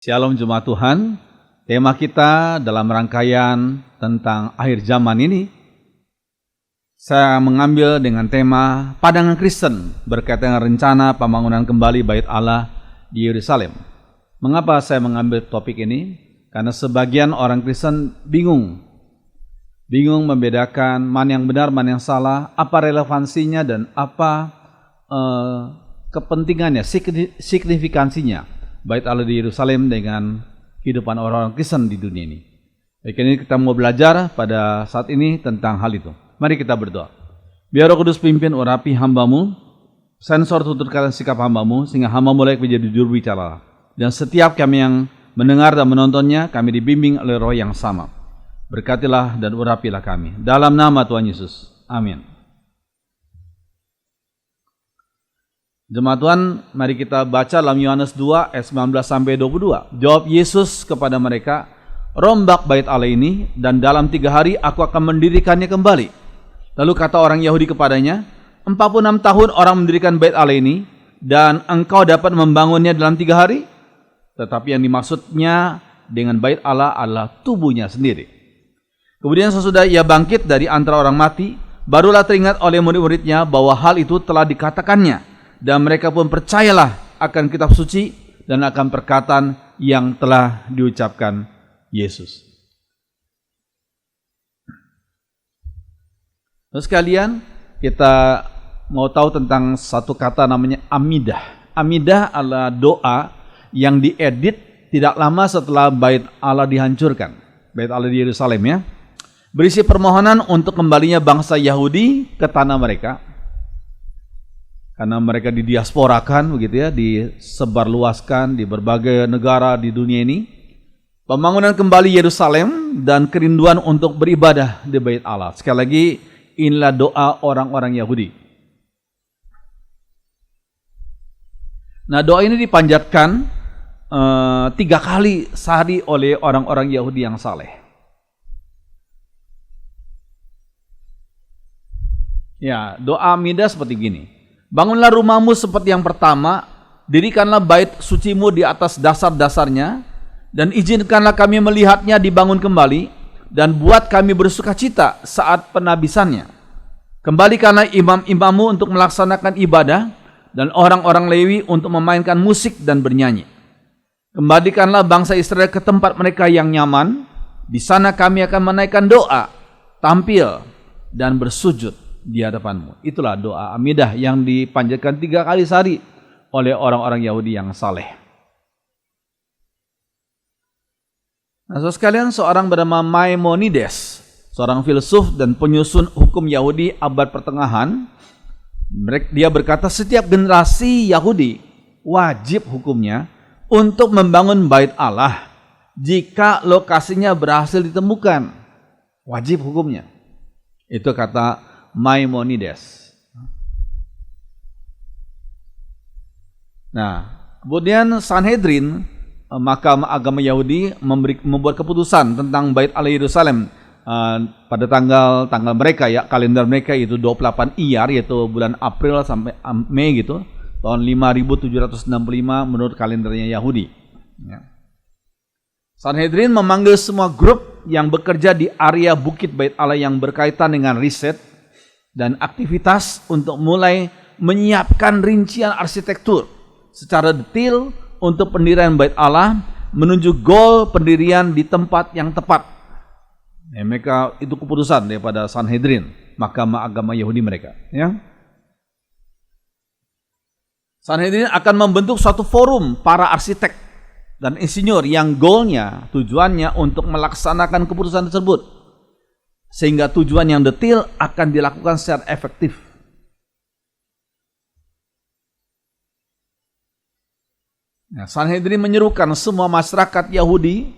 Shalom Jemaat Tuhan. Tema kita dalam rangkaian tentang akhir zaman ini, saya mengambil dengan tema pandangan Kristen berkaitan dengan rencana pembangunan kembali Bait Allah di Yerusalem. Mengapa saya mengambil topik ini? Karena sebagian orang Kristen bingung membedakan mana yang benar, mana yang salah, apa relevansinya dan apa kepentingannya, signifikansinya Bait Allah di Yerusalem dengan kehidupan orang-orang Kristen di dunia ini. Baik, ini kita mau belajar pada saat ini tentang hal itu. Mari kita berdoa. Biar Roh Kudus pimpin urapi hamba-Mu, sensor tutur kata sikap hamba-Mu, sehingga hamba mulai menjadi juru bicara. Dan setiap kami yang mendengar dan menontonnya, kami dibimbing oleh Roh yang sama. Berkatilah dan urapilah kami. Dalam nama Tuhan Yesus. Amin. Jemaat Tuhan, mari kita baca dalam Yohanes 2 ayat 19-22. Jawab Yesus kepada mereka, rombak bait Allah ini dan dalam 3 hari aku akan mendirikannya kembali. Lalu kata orang Yahudi kepadanya, 46 tahun orang mendirikan bait Allah ini dan engkau dapat membangunnya dalam 3 hari? Tetapi yang dimaksudnya dengan bait Allah adalah tubuhnya sendiri. Kemudian sesudah ia bangkit dari antara orang mati, barulah teringat oleh murid-muridnya bahwa hal itu telah dikatakannya. Dan mereka pun percayalah akan kitab suci dan akan perkataan yang telah diucapkan Yesus. Terus sekalian, kita mau tahu tentang satu kata namanya amidah. Amidah adalah doa yang diedit tidak lama setelah Bait Allah dihancurkan. Bait Allah di Yerusalem ya. Berisi permohonan untuk kembalinya bangsa Yahudi ke tanah mereka. Karena mereka didiasporakan begitu ya, disebarluaskan di berbagai negara di dunia ini. Pembangunan kembali Yerusalem dan kerinduan untuk beribadah di Bait Allah. Sekali lagi, inilah doa orang-orang Yahudi. Nah, doa ini dipanjatkan 3 kali sehari oleh orang-orang Yahudi yang saleh. Ya, doa amidah seperti gini. Bangunlah rumahmu seperti yang pertama, dirikanlah bait sucimu di atas dasar-dasarnya, dan izinkanlah kami melihatnya dibangun kembali, dan buat kami bersukacita saat penabisannya. Kembalikanlah imam-imammu untuk melaksanakan ibadah, dan orang-orang Lewi untuk memainkan musik dan bernyanyi. Kembalikanlah bangsa Israel ke tempat mereka yang nyaman, di sana kami akan menaikkan doa, tampil, dan bersujud di hadapanmu. Itulah doa amidah yang dipanjatkan 3 kali sehari oleh orang-orang Yahudi yang saleh. Nah, saudara sekalian, seorang bernama Maimonides, seorang filsuf dan penyusun hukum Yahudi abad pertengahan, dia berkata setiap generasi Yahudi wajib hukumnya untuk membangun bait Allah jika lokasinya berhasil ditemukan. Wajib hukumnya. Itu kata Maimonides. Nah, kemudian Sanhedrin, mahkamah agama Yahudi, membuat keputusan tentang Bait Allah Yerusalem pada tanggal mereka ya, kalender mereka itu 28 Iyar, yaitu bulan April sampai Mei gitu, tahun 5765 menurut kalendernya Yahudi. Ya. Sanhedrin memanggil semua grup yang bekerja di area Bukit Bait Allah yang berkaitan dengan riset dan aktivitas untuk mulai menyiapkan rincian arsitektur secara detail untuk pendirian Bait Allah menuju goal pendirian di tempat yang tepat. Ya, mereka itu keputusan daripada Sanhedrin, mahkamah agama Yahudi mereka. Ya. Sanhedrin akan membentuk suatu forum para arsitek dan insinyur yang goalnya, tujuannya untuk melaksanakan keputusan tersebut. Sehingga tujuan yang detail akan dilakukan secara efektif. Nah, Sanhedrin menyerukan semua masyarakat Yahudi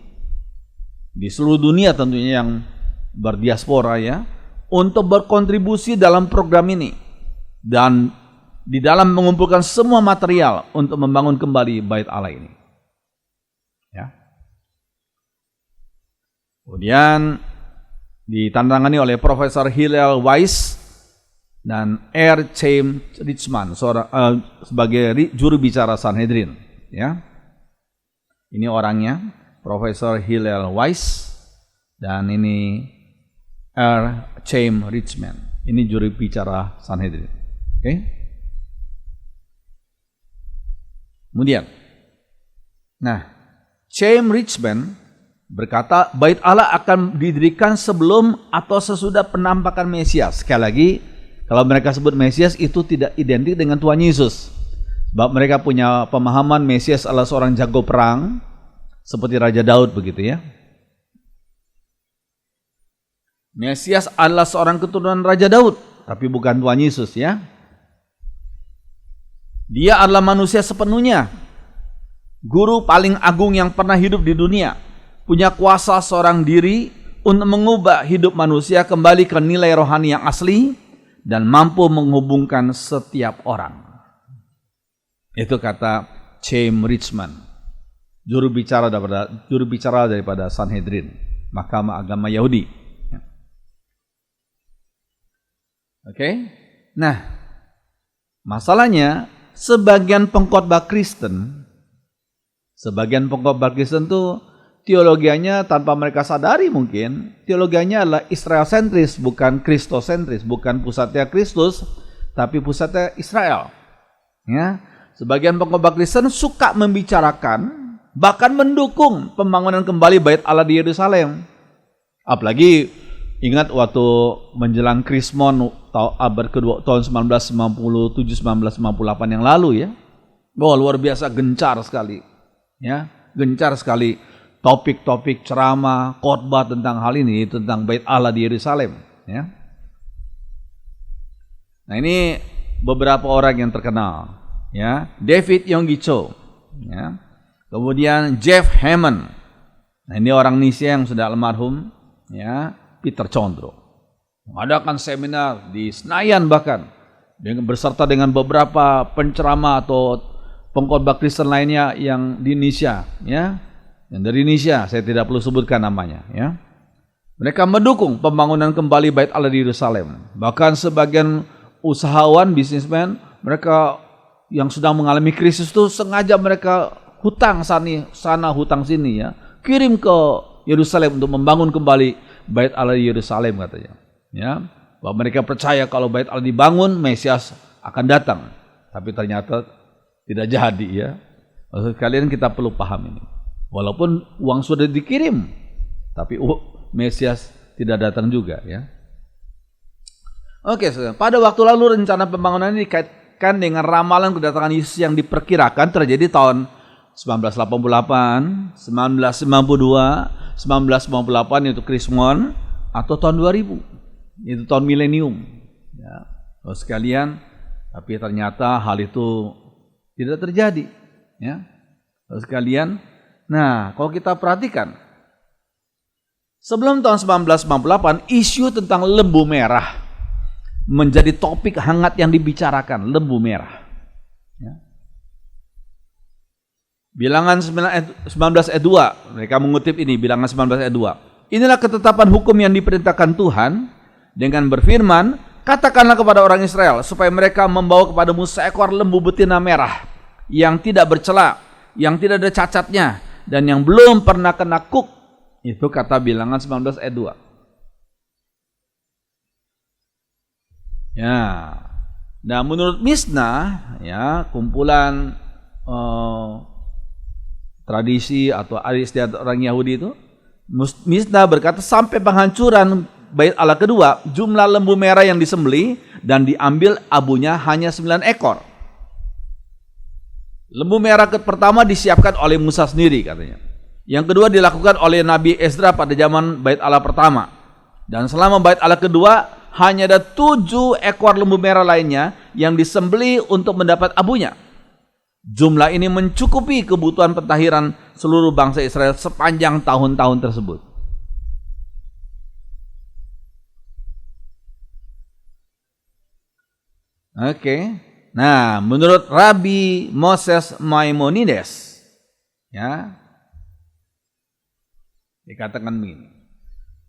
di seluruh dunia tentunya yang berdiaspora ya, untuk berkontribusi dalam program ini dan di dalam mengumpulkan semua material untuk membangun kembali Bait Allah ini. Ya. Kemudian ditantangani oleh Profesor Hillel Weiss dan R. Chaim Richman sebagai juru bicara Sanhedrin. Ya. Ini orangnya, Profesor Hillel Weiss, dan ini R. Chaim Richman. Ini juru bicara Sanhedrin. Oke? Kemudian, nah, Chaim Richman berkata, bait Allah akan didirikan sebelum atau sesudah penampakan Mesias. Sekali lagi, kalau mereka sebut Mesias itu tidak identik dengan Tuhan Yesus. Sebab mereka punya pemahaman Mesias adalah seorang jago perang, seperti Raja Daud begitu ya. Mesias adalah seorang keturunan Raja Daud, tapi bukan Tuhan Yesus ya. Dia adalah manusia sepenuhnya, guru paling agung yang pernah hidup di dunia, punya kuasa seorang diri untuk mengubah hidup manusia kembali ke nilai rohani yang asli dan mampu menghubungkan setiap orang. Itu kata Chaim Richman, juru bicara daripada Sanhedrin, Mahkamah Agama Yahudi. Oke? Nah, masalahnya sebagian pengkhotbah Kristen tuh teologianya tanpa mereka sadari mungkin, teologianya adalah Israel sentris, bukan Kristosentris, bukan pusatnya Kristus, tapi pusatnya Israel. Ya, sebagian pengkhotbah Kristen suka membicarakan, bahkan mendukung pembangunan kembali bait Allah di Yerusalem. Apalagi ingat waktu menjelang Krismon abad kedua tahun 1997-1958 yang lalu ya. Wah, luar biasa gencar sekali. Ya, gencar sekali topik-topik ceramah, khotbah tentang hal ini, tentang bait Allah di Yerusalem, ya. Nah, ini beberapa orang yang terkenal, ya. David Yonggi Cho, ya. Kemudian Jeff Hammond. Nah, ini orang Indonesia yang sudah almarhum, ya, Peter Condro. Mengadakan seminar di Senayan bahkan berserta dengan beberapa penceramah atau pengkhotbah Kristen lainnya yang di Indonesia, ya. Yang dari Indonesia, saya tidak perlu sebutkan namanya, ya. Mereka mendukung pembangunan kembali bait Allah di Yerusalem. Bahkan sebagian usahawan, bisnismen, mereka yang sedang mengalami krisis itu sengaja mereka hutang sana hutang sini ya, kirim ke Yerusalem untuk membangun kembali bait Allah di Yerusalem katanya. Ya, bahwa mereka percaya kalau bait Allah dibangun, Mesias akan datang. Tapi ternyata tidak jadi ya. Maksud kalian kita perlu paham ini. Walaupun uang sudah dikirim, tapi Mesias tidak datang juga ya. Oke, pada waktu lalu rencana pembangunan ini dikaitkan dengan ramalan kedatangan Yesus yang diperkirakan terjadi tahun 1988, 1992, 1998 itu Krismon, atau tahun 2000. Itu tahun milenium. Ya. Terus sekalian, tapi ternyata hal itu tidak terjadi. Ya. Terus sekalian, nah kalau kita perhatikan, sebelum tahun 1998, isu tentang lembu merah menjadi topik hangat yang dibicarakan, lembu merah. Ya. Bilangan 19 ayat 2, mereka mengutip ini, bilangan 19 ayat 2. Inilah ketetapan hukum yang diperintahkan Tuhan dengan berfirman, katakanlah kepada orang Israel supaya mereka membawa kepadamu seekor lembu betina merah yang tidak bercela, yang tidak ada cacatnya, dan yang belum pernah kena kuk. Itu kata bilangan 19 ayat 2. Ya. Nah, menurut Mishnah, ya, kumpulan tradisi atau istiadat orang Yahudi itu, Mishnah berkata sampai penghancuran bait Allah kedua, jumlah lembu merah yang disembelih dan diambil abunya hanya 9 ekor. Lembu merah pertama disiapkan oleh Musa sendiri katanya. Yang kedua dilakukan oleh Nabi Ezra pada zaman bait Allah pertama. Dan selama bait Allah kedua hanya ada 7 ekor lembu merah lainnya yang disembelih untuk mendapat abunya. Jumlah ini mencukupi kebutuhan pentahiran seluruh bangsa Israel sepanjang tahun-tahun tersebut. Oke. Nah, menurut Rabbi Moses Maimonides, ya, dikatakan begini.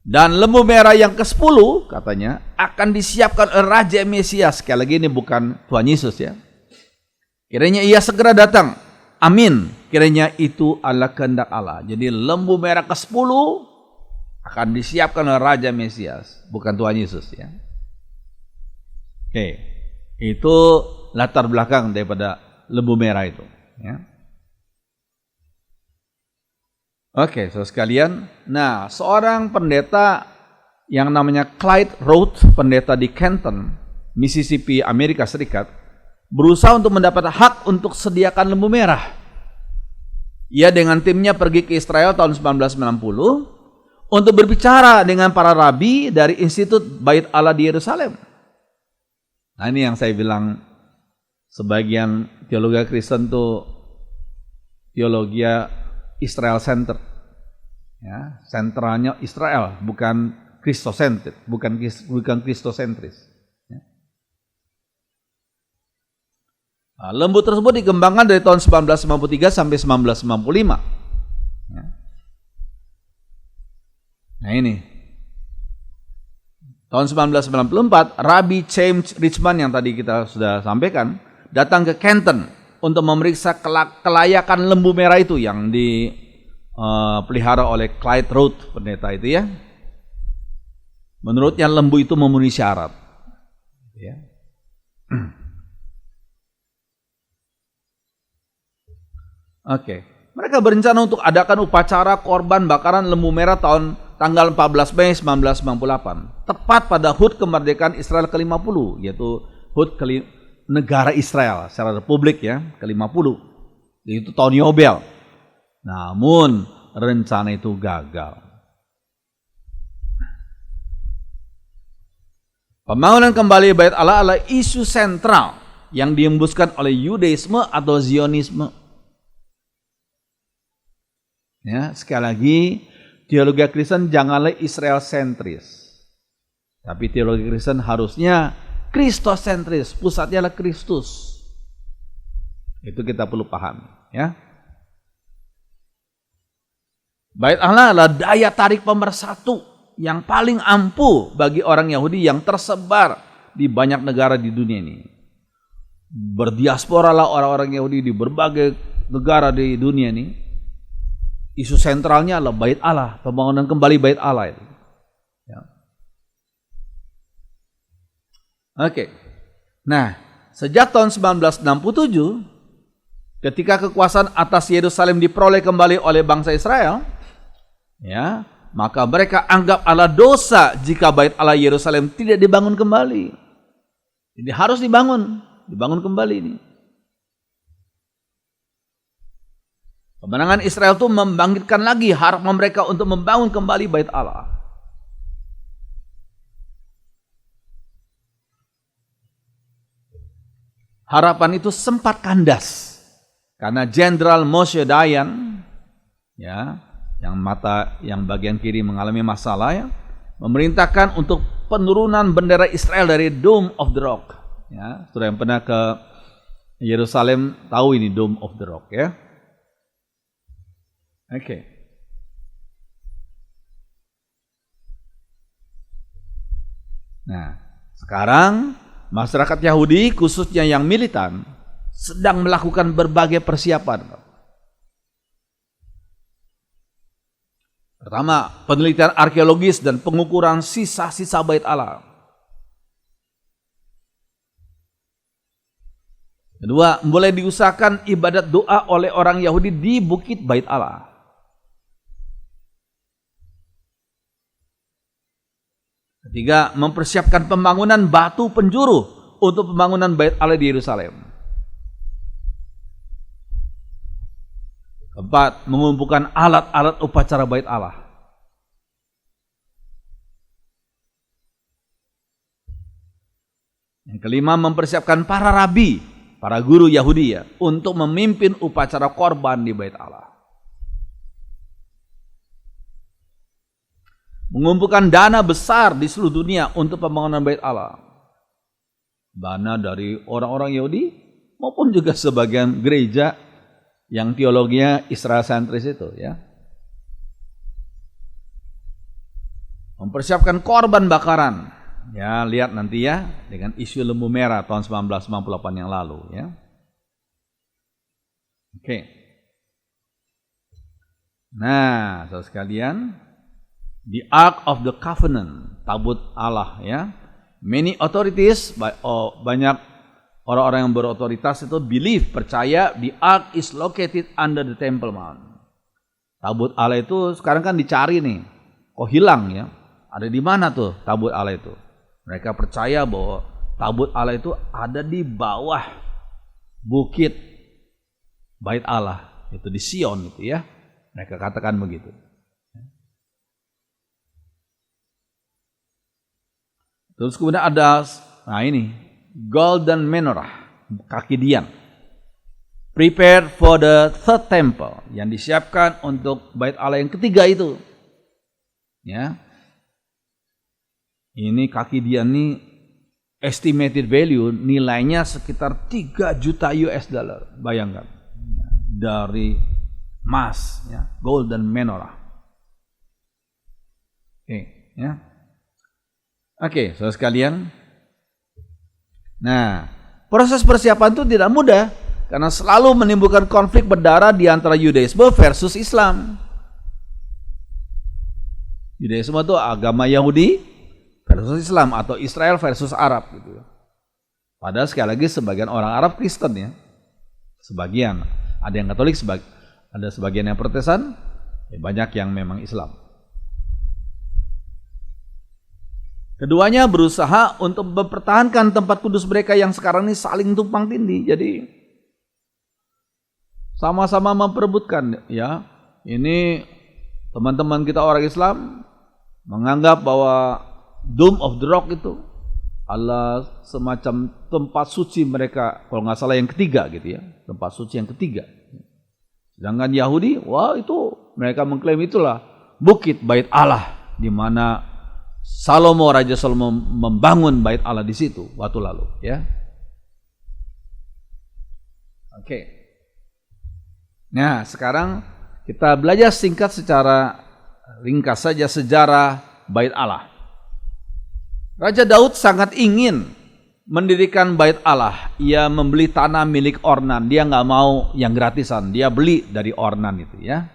Dan lembu merah yang ke-10 katanya akan disiapkan oleh Raja Mesias. Sekali lagi ini bukan Tuhan Yesus ya. Kiranya ia segera datang amin, kiranya itu adalah kehendak Allah. Jadi lembu merah ke-10 akan disiapkan oleh Raja Mesias, bukan Tuhan Yesus ya. Oke, itu latar belakang daripada lembu merah itu ya. Oke, saudara sekalian. Nah, seorang pendeta yang namanya Clyde Roth, pendeta di Canton, Mississippi, Amerika Serikat, berusaha untuk mendapat hak untuk sediakan lembu merah. Ia dengan timnya pergi ke Israel tahun 1990 untuk berbicara dengan para rabi dari Institut Bait Allah di Yerusalem. Nah, ini yang saya bilang sebagian teologi Kristen itu teologi Israel Center. Ya, sentralnya Israel, bukan Kristosentris, bukan Kristosentris. Ya. Nah, lembu tersebut dikembangkan dari tahun 1953 sampai 1995. Ya. Nah ini, tahun 1994, Rabbi James Richman yang tadi kita sudah sampaikan, datang ke Canton untuk memeriksa kelayakan lembu merah itu yang dipelihara oleh Clyde Roth, pendeta itu ya. Menurutnya lembu itu memenuhi syarat. Ya. Oke, mereka berencana untuk adakan upacara korban bakaran lembu merah tanggal 14 Mei 1998, tepat pada HUT kemerdekaan Israel ke-50, yaitu HUT negara Israel secara republik ya, ke-50. Itu tahun Yobel. Namun rencana itu gagal. Pembangunan kembali Bait Allah adalah isu sentral yang diembuskan oleh Yudaisme atau Zionisme. Ya, sekali lagi, teologi Kristen janganlah Israel sentris. Tapi teologi Kristen harusnya Kristosentris, pusatnya adalah Kristus. Itu kita perlu paham, ya. Bait Allah adalah daya tarik pemersatu yang paling ampuh bagi orang Yahudi yang tersebar di banyak negara di dunia ini. Berdiaspora lah orang-orang Yahudi di berbagai negara di dunia ini. Isu sentralnya adalah Bait Allah, pembangunan kembali Bait Allah itu. Ya. Oke. Nah, sejak tahun 1967, ketika kekuasaan atas Yerusalem diperoleh kembali oleh bangsa Israel, ya, maka mereka anggap adalah dosa jika Bait Allah Yerusalem tidak dibangun kembali. Jadi harus dibangun kembali ini. Kemenangan Israel itu membangkitkan lagi harapan mereka untuk membangun kembali Bait Allah. Harapan itu sempat kandas karena Jenderal Moshe Dayan, ya, yang bagian kiri mengalami masalah, ya, memerintahkan untuk penurunan bendera Israel dari Dome of the Rock. Ya, saudara yang pernah ke Yerusalem tahu ini Dome of the Rock, ya. Oke. Nah, sekarang masyarakat Yahudi khususnya yang militan sedang melakukan berbagai persiapan. Pertama, penelitian arkeologis dan pengukuran sisa-sisa Bait Allah. Kedua, mulai diusahakan ibadat doa oleh orang Yahudi di Bukit Bait Allah. Ketiga, mempersiapkan pembangunan batu penjuru untuk pembangunan Bait Allah di Yerusalem. Keempat, mengumpulkan alat-alat upacara Bait Allah. Yang kelima, mempersiapkan para rabi, para guru Yahudi, ya, untuk memimpin upacara korban di Bait Allah. Mengumpulkan dana besar di seluruh dunia untuk pembangunan Bait Allah. Dana dari orang-orang Yahudi maupun juga sebagian gereja yang teologinya Israel sentris itu, ya. Mempersiapkan korban bakaran. Ya, lihat nanti ya dengan isu lembu merah tahun 1998 yang lalu, ya. Oke. Nah, saudara sekalian, the Ark of the Covenant, tabut Allah ya. Many authorities, banyak orang-orang yang berotoritas itu percaya the Ark is located under the Temple Mount. Tabut Allah itu sekarang kan dicari nih, kok hilang ya? Ada di mana tuh tabut Allah itu? Mereka percaya bahwa tabut Allah itu ada di bawah bukit Bait Allah, itu di Sion itu ya. Mereka katakan begitu. Terus kemudian ada, nah ini, Golden Menorah, kaki dian. Prepared for the third temple, yang disiapkan untuk Bait Allah yang ketiga itu. Ya. Ini kaki dian ini estimated value nilainya sekitar 3 juta US dollar. Bayangkan. Dari emas ya, Golden Menorah. Oke, ya. Oke, saudara sekalian. Nah, proses persiapan itu tidak mudah karena selalu menimbulkan konflik berdarah di antara Yudaisme versus Islam. Yudaisme itu agama Yahudi versus Islam atau Israel versus Arab gitu. Padahal sekali lagi sebagian orang Arab Kristen ya. Sebagian, ada yang Katolik, ada sebagian yang Protestan, banyak yang memang Islam. Keduanya berusaha untuk mempertahankan tempat kudus mereka yang sekarang ini saling tumpang tindih. Jadi sama-sama memperebutkan ya. Ini teman-teman kita orang Islam menganggap bahwa Dome of the Rock itu adalah semacam tempat suci mereka, kalau nggak salah yang ketiga gitu ya, tempat suci yang ketiga. Sedangkan Yahudi, wah itu mereka mengklaim itulah bukit Bait Allah, di mana Raja Salomo membangun Bait Allah di situ waktu lalu, ya. Oke. Nah, sekarang kita belajar singkat secara ringkas saja sejarah Bait Allah. Raja Daud sangat ingin mendirikan Bait Allah. Ia membeli tanah milik Ornan. Dia nggak mau yang gratisan. Dia beli dari Ornan itu ya.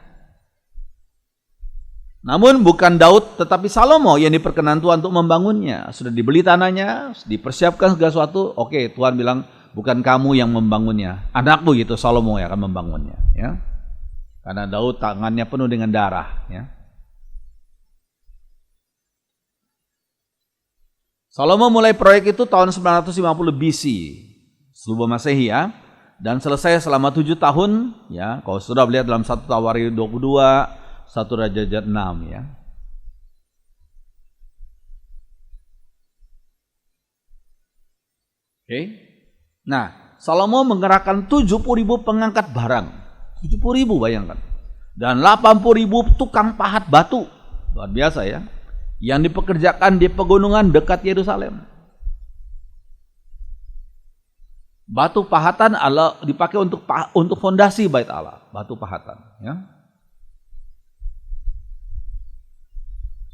Namun bukan Daud tetapi Salomo yang diperkenan Tuhan untuk membangunnya. Sudah dibeli tanahnya, dipersiapkan segala sesuatu. Oke, Tuhan bilang bukan kamu yang membangunnya. Anakmu gitu, Salomo yang akan membangunnya ya. Karena Daud tangannya penuh dengan darah ya. Salomo mulai proyek itu tahun 950 BC sebelum Masehi ya, dan selesai selama 7 tahun ya. Kalau sudah lihat dalam 1 Tawari 22, 1 Raja-Raja 6 ya. Oke. Nah, Salomo menggerakkan 70.000 pengangkat barang. 70.000 bayangkan. Dan 80.000 tukang pahat batu. Luar biasa ya. Yang dipekerjakan di pegunungan dekat Yerusalem. Batu pahatan Allah dipakai untuk fondasi Bait Allah, batu pahatan ya.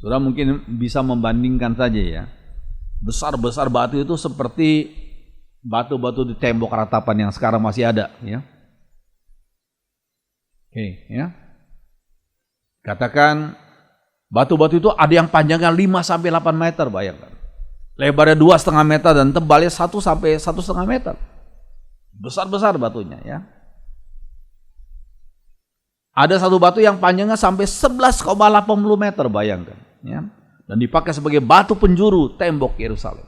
Saudara mungkin bisa membandingkan saja ya. Besar-besar batu itu seperti batu-batu di tembok ratapan yang sekarang masih ada ya. Oke ya. Katakan batu-batu itu ada yang panjangnya 5 sampai 8 meter, bayangkan. Lebarnya 2,5 meter dan tebalnya 1 sampai 1,5 meter. Besar-besar batunya ya. Ada satu batu yang panjangnya sampai 11,80 meter, bayangkan ya. Dan dipakai sebagai batu penjuru tembok Yerusalem.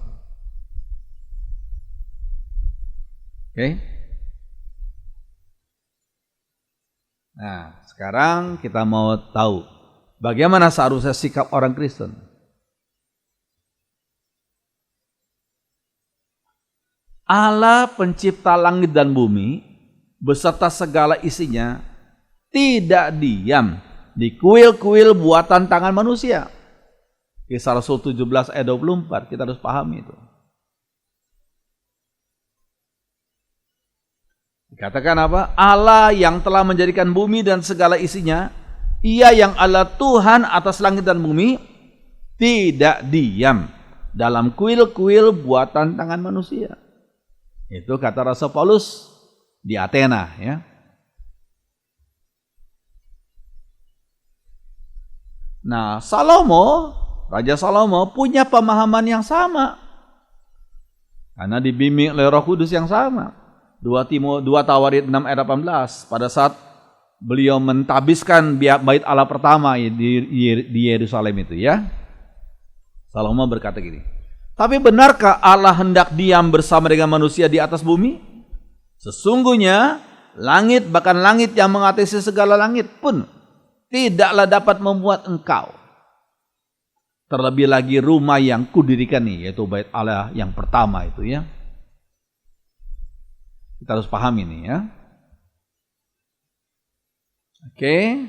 Oke. Nah, sekarang kita mau tahu bagaimana seharusnya sikap orang Kristen. Allah pencipta langit dan bumi beserta segala isinya tidak diam di kuil-kuil buatan tangan manusia. Kisah Rasul 17 ayat 24, kita harus pahami itu. Dikatakan apa? Allah yang telah menjadikan bumi dan segala isinya, Ia yang adalah Tuhan atas langit dan bumi, tidak diam dalam kuil-kuil buatan tangan manusia. Itu kata Rasul Paulus di Athena ya. Nah, Raja Salomo punya pemahaman yang sama. Karena dibimbing oleh Roh Kudus yang sama. 2 Tawarid 6 ayat 18. Pada saat beliau mentabiskan bait Allah pertama di Yerusalem itu ya. Salomo berkata gini, tapi benarkah Allah hendak diam bersama dengan manusia di atas bumi? Sesungguhnya langit, bahkan langit yang mengatasi segala langit pun tidaklah dapat membuat engkau. Terlebih lagi rumah yang kudirikan nih, yaitu bait Allah yang pertama itu ya. Kita harus paham ini ya. Oke.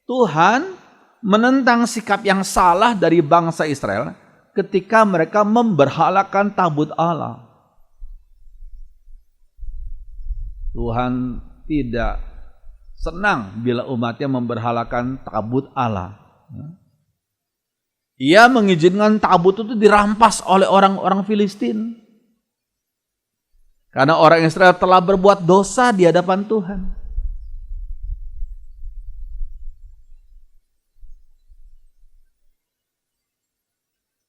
Tuhan menentang sikap yang salah dari bangsa Israel ketika mereka memberhalakan tabut Allah. Tuhan tidak senang bila umatnya memberhalakan tabut Allah. Ia mengizinkan tabut itu dirampas oleh orang-orang Filistin. Karena orang Israel telah berbuat dosa di hadapan Tuhan.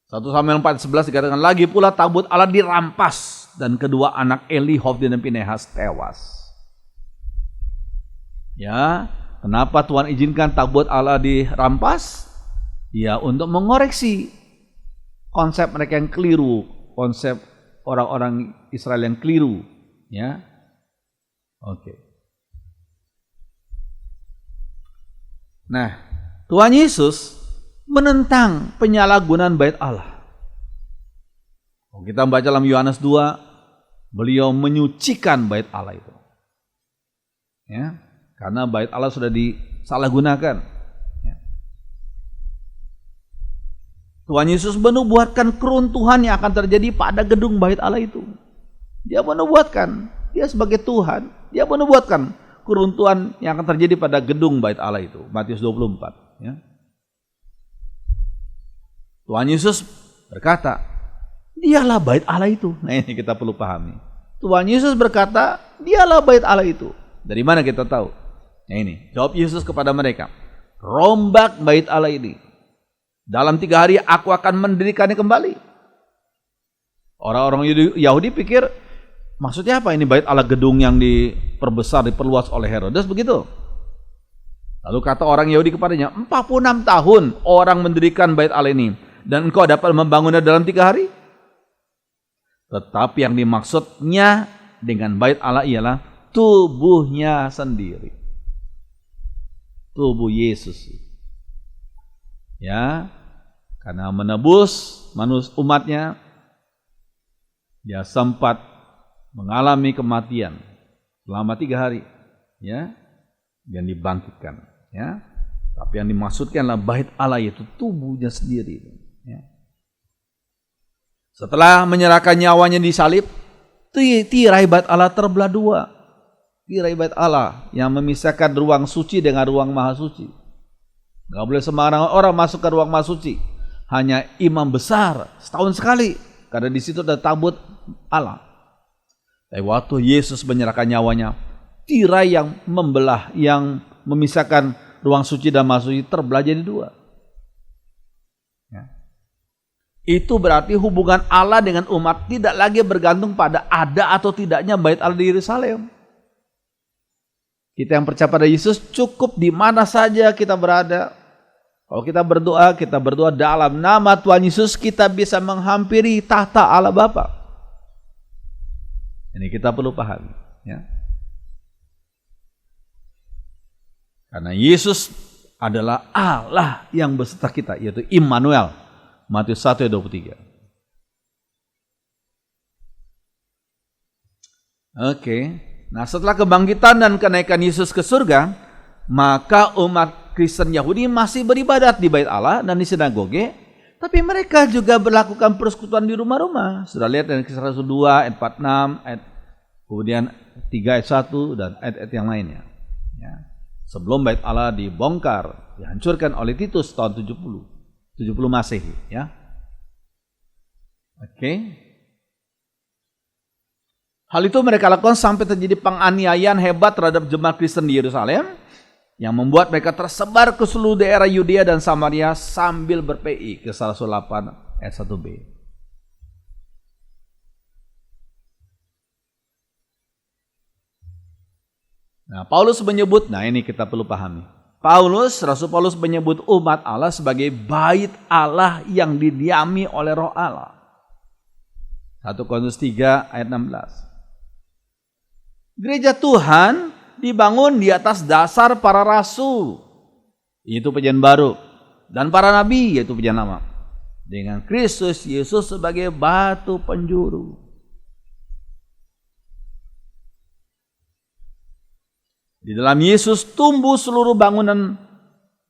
Satu Samuel 4:11 dikatakan, lagi pula tabut Allah dirampas dan kedua anak Eli, Hofni dan Pinehas tewas. Ya, kenapa Tuhan izinkan tabut Allah dirampas? Ya, untuk mengoreksi konsep mereka yang keliru, konsep orang-orang Israel yang keliru, ya. Oke. Nah, Tuhan Yesus menentang penyalahgunaan bait Allah. Kita baca dalam Yohanes 2, beliau menyucikan bait Allah itu. Ya, karena bait Allah sudah disalahgunakan. Tuhan Yesus menubuatkan keruntuhan yang akan terjadi pada gedung bait Allah itu. Dia menubuatkan, dia sebagai Tuhan, dia menubuatkan keruntuhan yang akan terjadi pada gedung bait Allah itu. Matius 24. Ya. Tuhan Yesus berkata, dialah bait Allah itu. Nah ini kita perlu pahami. Tuhan Yesus berkata, dialah bait Allah itu. Dari mana kita tahu? Nah ini, jawab Yesus kepada mereka, rombak bait Allah ini. Dalam 3 hari aku akan mendirikannya kembali. Orang-orang Yahudi pikir, maksudnya apa ini bait Allah, gedung yang diperbesar, diperluas oleh Herodes begitu. Lalu kata orang Yahudi kepadanya, 46 tahun orang mendirikan bait Allah ini, dan engkau dapat membangunnya dalam 3 hari? Tetapi yang dimaksudnya dengan bait Allah ialah tubuhnya sendiri. Tubuh Yesus. Ya, karena menebus umatnya, dia sempat mengalami kematian selama 3 hari, ya, dan dibangkitkan, ya. Tapi yang dimaksudkanlah bait Allah itu tubuhnya sendiri, ya. Setelah menyerahkan nyawanya di salib, tirai bait Allah terbelah 2. Tirai bait Allah yang memisahkan ruang suci dengan ruang maha suci. Gak boleh sembarangan orang masuk ke ruang maha suci. Hanya imam besar setahun sekali, karena di situ ada tabut Allah. Tapi waktu Yesus menyerahkan nyawanya, tirai yang membelah, yang memisahkan ruang suci dan maha suci terbelah jadi 2. Ya. Itu berarti hubungan Allah dengan umat tidak lagi bergantung pada ada atau tidaknya bait Allah di Yerusalem. Kita yang percaya pada Yesus cukup di mana saja kita berada. Kalau kita berdoa dalam nama Tuhan Yesus, kita bisa menghampiri tahta Allah Bapa. Ini kita perlu pahami, ya. Karena Yesus adalah Allah yang beserta kita, yaitu Immanuel. Matius 1:23. Oke. Nah, setelah kebangkitan dan kenaikan Yesus ke surga, maka umat Kristen Yahudi masih beribadat di bait Allah dan di sinagoge, tapi mereka juga melakukan persekutuan di rumah-rumah. Sudah lihat dari Kisah Rasul 2 ayat 46, kemudian 3 ayat 1 dan ayat-ayat yang lainnya. Ya. Sebelum bait Allah dibongkar, dihancurkan oleh Titus tahun 70 Masehi, ya. Oke. Hal itu mereka lakukan sampai terjadi penganiayaan hebat terhadap jemaat Kristen di Yerusalem. yang membuat mereka tersebar ke seluruh daerah Yudea dan Samaria sambil berPI, Kisah Rasul 8 ayat 1b. Nah, Paulus menyebut, ini kita perlu pahami. Rasul Paulus menyebut umat Allah sebagai bait Allah yang didiami oleh Roh Allah. 1 Korintus 3 ayat 16. Gereja Tuhan dibangun di atas dasar para rasul, yaitu perjanjian baru, dan para nabi, yaitu perjanjian lama, dengan Kristus Yesus sebagai batu penjuru. Di dalam Yesus tumbuh seluruh bangunan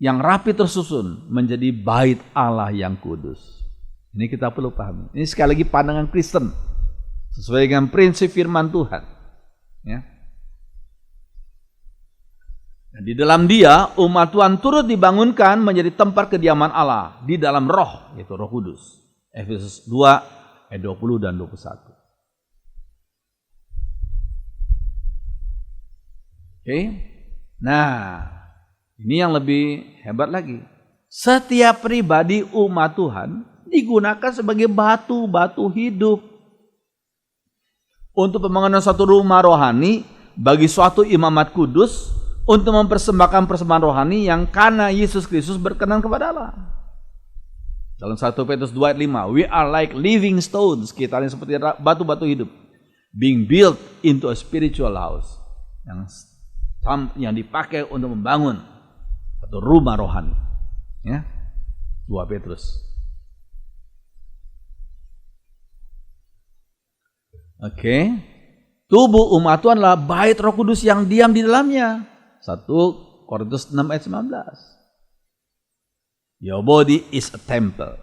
yang rapi tersusun menjadi bait Allah yang kudus. Ini kita perlu pahami. Ini sekali lagi pandangan Kristen sesuai dengan prinsip firman Tuhan. Ya. Dan di dalam Dia umat Tuhan turut dibangunkan menjadi tempat kediaman Allah di dalam Roh, yaitu Roh Kudus. Efesus 2 ayat 20 dan 21. Oke. Nah, ini yang lebih hebat lagi. Setiap pribadi umat Tuhan digunakan sebagai batu hidup untuk pembangunan suatu rumah rohani bagi suatu imamat kudus, untuk mempersembahkan persembahan rohani yang karena Yesus Kristus berkenan kepada Allah. Dalam 1 Petrus 2 ayat 5, we are like living stones, kita ini seperti batu-batu hidup, being built into a spiritual house, yang dipakai untuk membangun satu rumah rohani. Ya, 2 Petrus. Oke. Tubuh umat Tuhan adalah bait Roh Kudus yang diam di dalamnya. 1 Korintus 6 ayat 19. Your body is a temple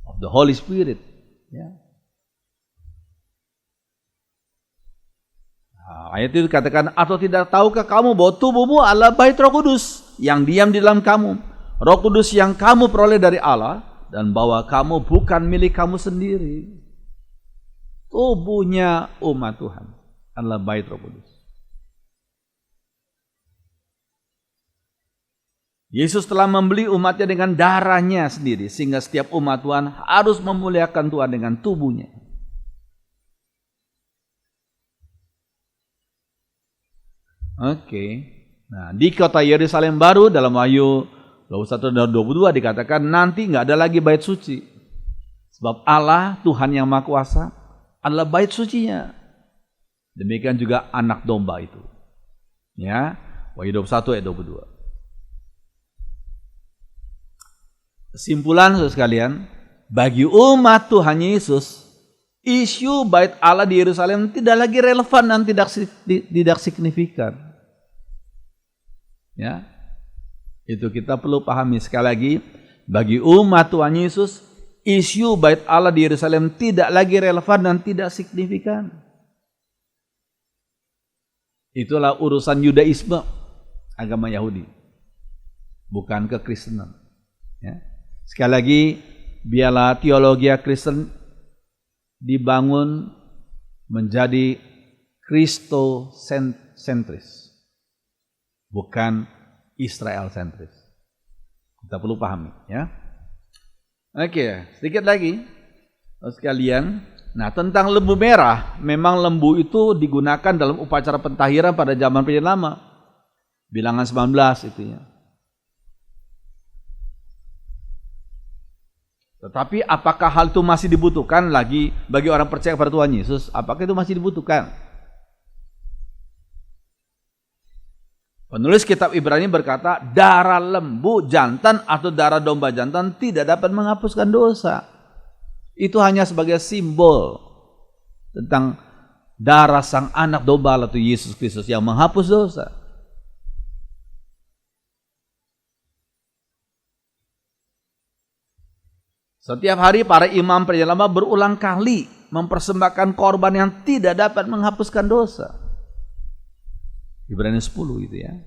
of the Holy Spirit. Ya. Ayat itu katakan, atau tidak tahukah kamu bahwa tubuhmu adalah bait Roh Kudus yang diam di dalam kamu, Roh Kudus yang kamu peroleh dari Allah, dan bahwa kamu bukan milik kamu sendiri. Tubuhnya umat Tuhan adalah bait Roh Kudus. Yesus telah membeli umatnya dengan darahnya sendiri, sehingga setiap umat Tuhan harus memuliakan Tuhan dengan tubuhnya. Oke. Nah, di kota Yerusalem baru dalam Wahyu 21 dan 22 dikatakan nanti nggak ada lagi bait suci. Sebab Allah, Tuhan yang Maha Kuasa, adalah bait sucinya. Demikian juga anak domba itu. Ya, Wahyu 21 ayat 22. Kesimpulan saudara sekalian, bagi umat Tuhan Yesus, isu bait Allah di Yerusalem tidak lagi relevan dan tidak signifikan. Ya. Itu kita perlu pahami sekali lagi, bagi umat Tuhan Yesus, isu bait Allah di Yerusalem tidak lagi relevan dan tidak signifikan. Itulah urusan Yudaisme, agama Yahudi, bukan kekristenan. Ya. Sekali lagi, biarlah teologi Kristen dibangun menjadi Kristosentris, bukan Israel sentris. Kita perlu pahami, ya. Oke, sedikit lagi sekalian. Nah, tentang lembu merah, memang lembu itu digunakan dalam upacara pentahiran pada zaman perjanjian lama. Bilangan 19 itu ya. Tetapi apakah hal itu masih dibutuhkan lagi bagi orang percaya kepada Tuhan Yesus? Apakah itu masih dibutuhkan? Penulis kitab Ibrani berkata, darah lembu jantan atau darah domba jantan tidak dapat menghapuskan dosa. Itu hanya sebagai simbol tentang darah sang anak domba atau Yesus Kristus yang menghapus dosa. Setiap hari para imam perjanjian lama berulang kali mempersembahkan korban yang tidak dapat menghapuskan dosa. Ibrani 10 itu ya.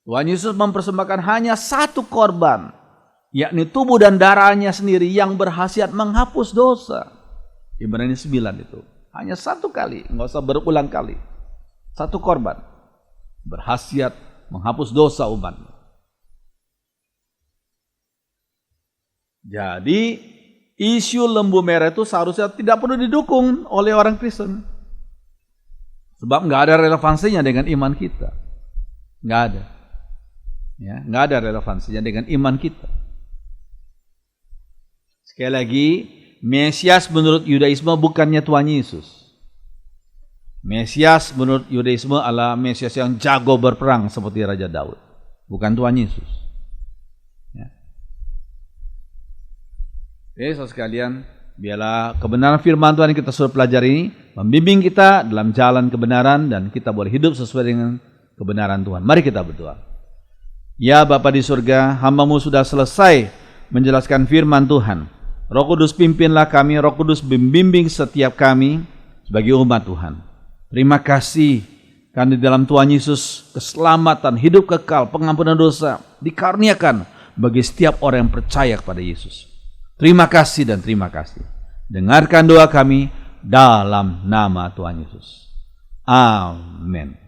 Tuhan Yesus mempersembahkan hanya satu korban, yakni tubuh dan darahnya sendiri yang berkhasiat menghapus dosa. Ibrani 9 itu. Hanya satu kali, nggak usah berulang kali. Satu korban berhasiat menghapus dosa umat. Jadi isu lembu merah itu seharusnya tidak perlu didukung oleh orang Kristen. Sebab nggak ada relevansinya dengan iman kita. Nggak ada. Ya, nggak ada relevansinya dengan iman kita. Sekali lagi, Mesias menurut Yudaisme bukannya Tuhan Yesus. Mesias menurut Yudaisme adalah Mesias yang jago berperang seperti Raja Daud, bukan Tuhan Yesus. Ya. Oke, saudara sekalian, biarlah kebenaran firman Tuhan yang kita sudah pelajari membimbing kita dalam jalan kebenaran dan kita boleh hidup sesuai dengan kebenaran Tuhan. Mari kita berdoa. Ya Bapa di surga, hamba-Mu sudah selesai menjelaskan firman Tuhan. Roh Kudus pimpinlah kami, Roh Kudus membimbing setiap kami sebagai umat Tuhan. Terima kasih karena di dalam Tuhan Yesus keselamatan, hidup kekal, pengampunan dosa dikaruniakan bagi setiap orang yang percaya kepada Yesus. Terima kasih dan terima kasih. Dengarkan doa kami dalam nama Tuhan Yesus. Amin.